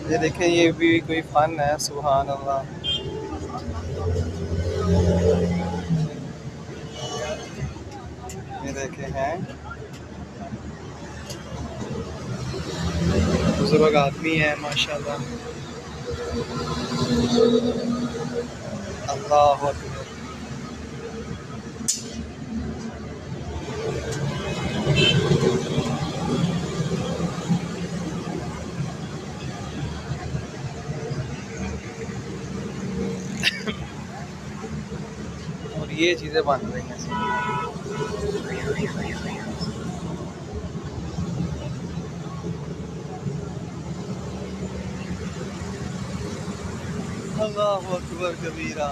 ये देखें, ये भी कोई फन है, सुभान अल्लाह। ये देखे हैं, बुजुर्ग आदमी है माशाल्लाह। अल्लाह अकबर। और ये चीजें बन रही हैं सब। अल्लाह अकबर कबीरा।